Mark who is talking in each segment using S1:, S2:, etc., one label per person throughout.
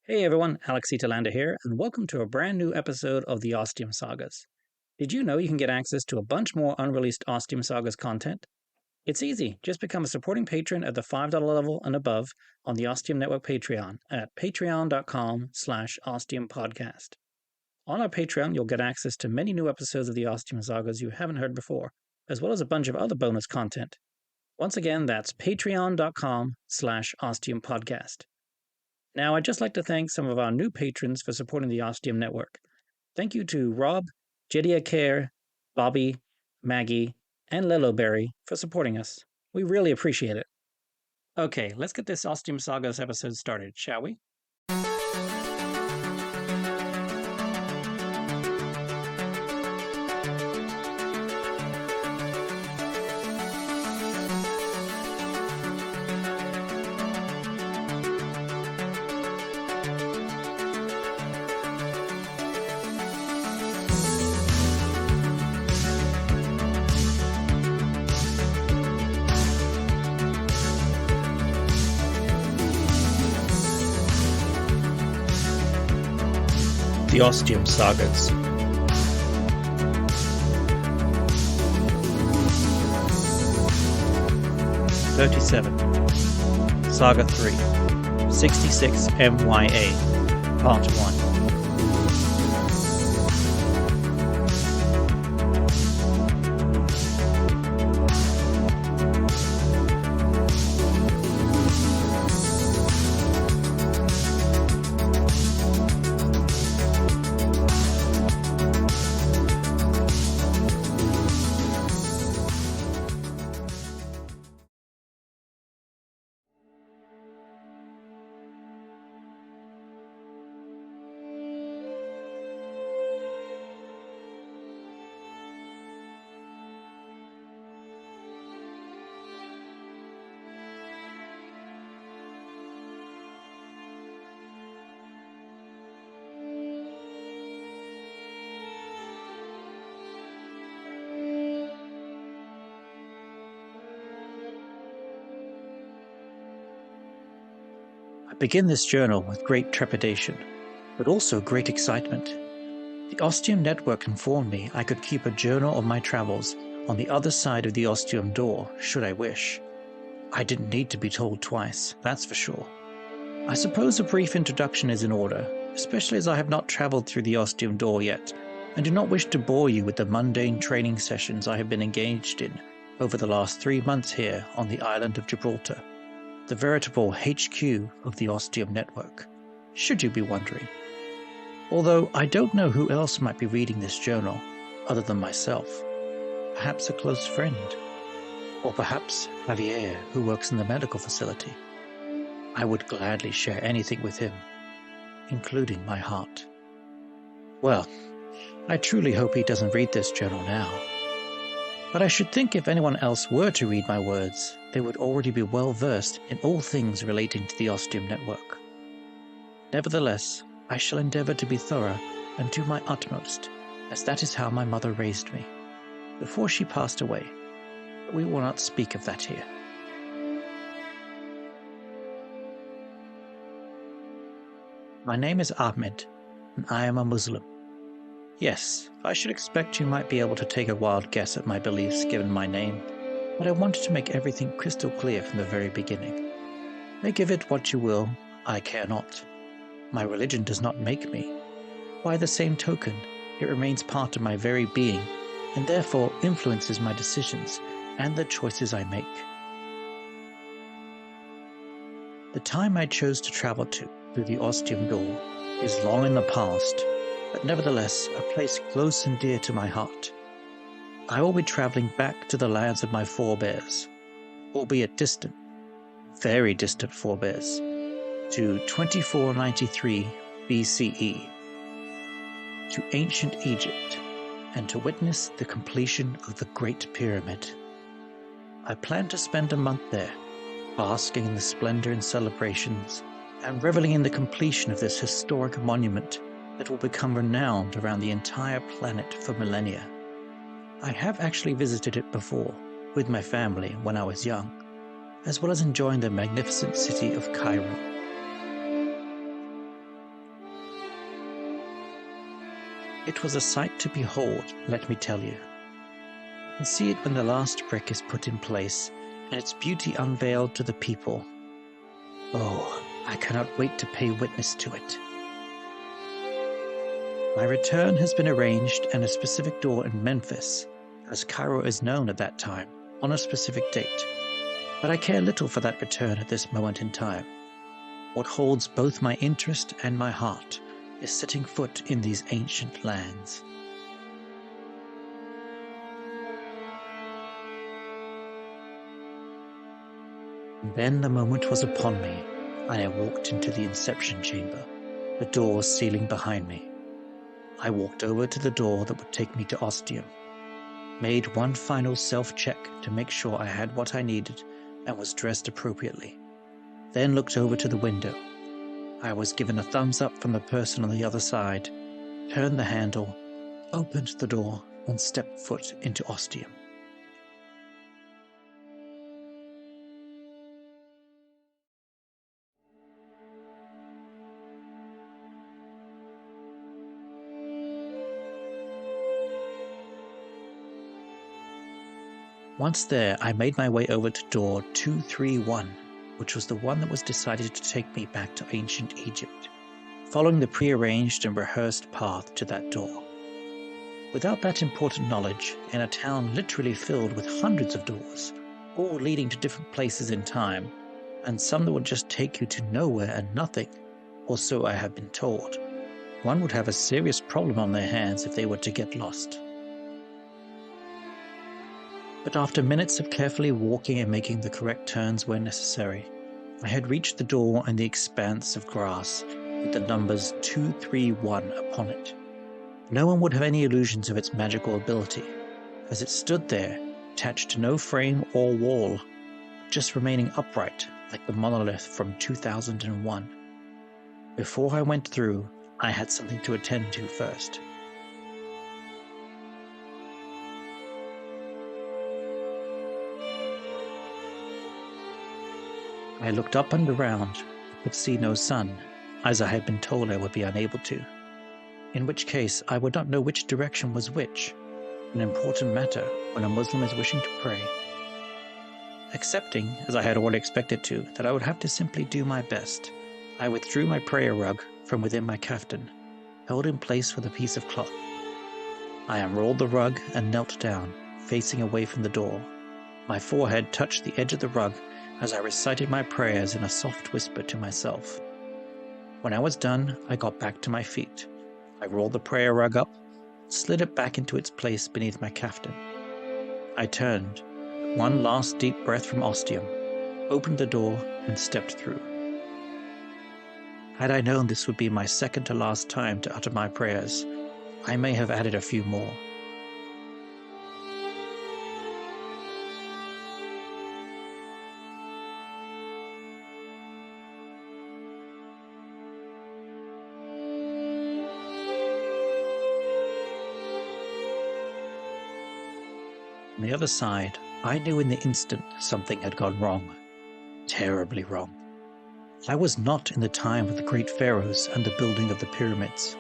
S1: Hey everyone, Telander here, and welcome to a brand new episode of the Ostium Sagas. Did you know you can get access to a bunch more unreleased Ostium Sagas content? It's easy, just become a supporting patron at the $5 level and above on the Ostium Network Patreon at patreon.com/ostiumpodcast. On our Patreon, you'll get access to many new episodes of the Ostium Sagas you haven't heard before, as well as a bunch of other bonus content. Once again, that's patreon.com/ostiumpodcast. Now, I'd just like to thank some of our new patrons for supporting the Ostium Network. Thank you to Rob, Jedia Care, Bobby, Maggie, and Liloberry for supporting us. We really appreciate it. Okay, let's get this Ostium Sagas episode started, shall we? The Ostium Sagas. '37. Saga 3. 66 MYA. Part 1. I begin this journal with great trepidation, but also great excitement. The Ostium Network informed me I could keep a journal of my travels on the other side of the Ostium door, should I wish. I didn't need to be told twice, that's for sure. I suppose a brief introduction is in order, especially as I have not traveled through the Ostium door yet, and do not wish to bore you with the mundane training sessions I have been engaged in over the last 3 months here on the island of Gibraltar, the veritable HQ of the Ostium Network, should you be wondering. Although I don't know who else might be reading this journal, other than myself. Perhaps a close friend. Or perhaps Javier, who works in the medical facility. I would gladly share anything with him, including my heart. Well, I truly hope he doesn't read this journal now. But I should think if anyone else were to read my words, they would already be well versed in all things relating to the Ostium Network. Nevertheless, I shall endeavor to be thorough and do my utmost, as that is how my mother raised me, before she passed away, but we will not speak of that here. My name is Ahmed, and I am a Muslim. Yes, I should expect you might be able to take a wild guess at my beliefs given my name, but I wanted to make everything crystal clear from the very beginning. Make of it what you will, I care not. My religion does not make me. By the same token, it remains part of my very being, and therefore influences my decisions and the choices I make. The time I chose to travel to through the Ostium door is long in the past, but nevertheless a place close and dear to my heart. I will be traveling back to the lands of my forebears, albeit distant, very distant forebears, to 2493 BCE, to ancient Egypt, and to witness the completion of the Great Pyramid. I plan to spend a month there, basking in the splendor and celebrations, and reveling in the completion of this historic monument that will become renowned around the entire planet for millennia. I have actually visited it before, with my family when I was young, as well as enjoying the magnificent city of Cairo. It was a sight to behold, let me tell you. And see it when the last brick is put in place, and its beauty unveiled to the people. Oh, I cannot wait to pay witness to it. My return has been arranged, and a specific door in Memphis, as Cairo is known at that time, on a specific date. But I care little for that return at this moment in time. What holds both my interest and my heart is setting foot in these ancient lands. And then the moment was upon me, and I walked into the inception chamber, the doors sealing behind me. I walked over to the door that would take me to Ostium, made one final self-check to make sure I had what I needed and was dressed appropriately, then looked over to the window. I was given a thumbs up from the person on the other side, turned the handle, opened the door, and stepped foot into Ostium. Once there, I made my way over to door 231, which was the one that was decided to take me back to ancient Egypt, following the prearranged and rehearsed path to that door. Without that important knowledge, in a town literally filled with hundreds of doors, all leading to different places in time, and some that would just take you to nowhere and nothing, or so I have been told, one would have a serious problem on their hands if they were to get lost. But after minutes of carefully walking and making the correct turns where necessary, I had reached the door and the expanse of grass with the numbers 231 upon it. No one would have any illusions of its magical ability, as it stood there, attached to no frame or wall, just remaining upright like the monolith from 2001. Before I went through, I had something to attend to first. I looked up and around, but could see no sun, as I had been told I would be unable to, in which case I would not know which direction was which, an important matter when a Muslim is wishing to pray. Accepting, as I had already expected to, that I would have to simply do my best, I withdrew my prayer rug from within my kaftan, held in place with a piece of cloth. I unrolled the rug and knelt down, facing away from the door. My forehead touched the edge of the rug as I recited my prayers in a soft whisper to myself. When I was done, I got back to my feet. I rolled the prayer rug up, slid it back into its place beneath my kaftan. I turned, one last deep breath from Ostium, opened the door, and stepped through. Had I known this would be my second to last time to utter my prayers, I may have added a few more. On the other side, I knew in the instant something had gone wrong. Terribly wrong. I was not in the time of the great pharaohs and the building of the pyramids.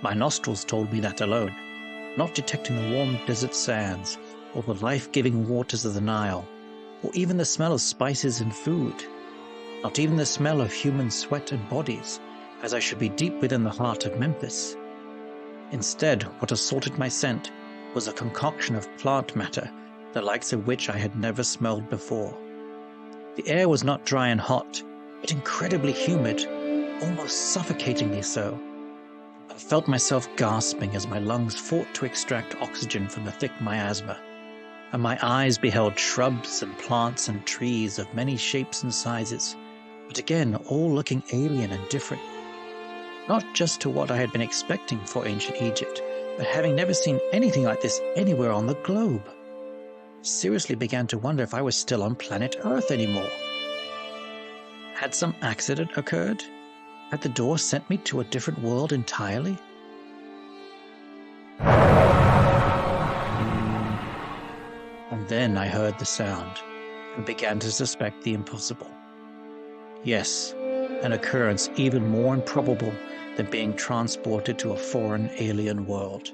S1: My nostrils told me that alone, not detecting the warm desert sands, or the life-giving waters of the Nile, or even the smell of spices and food, not even the smell of human sweat and bodies, as I should be deep within the heart of Memphis. Instead, what assaulted my scent was a concoction of plant matter, the likes of which I had never smelled before. The air was not dry and hot, but incredibly humid, almost suffocatingly so. I felt myself gasping as my lungs fought to extract oxygen from the thick miasma, and my eyes beheld shrubs and plants and trees of many shapes and sizes, but again all looking alien and different. Not just to what I had been expecting for ancient Egypt, but having never seen anything like this anywhere on the globe. Seriously began to wonder if I was still on planet Earth anymore. Had some accident occurred? Had the door sent me to a different world entirely? And then I heard the sound, and began to suspect the impossible. Yes, an occurrence even more improbable than being transported to a foreign alien world.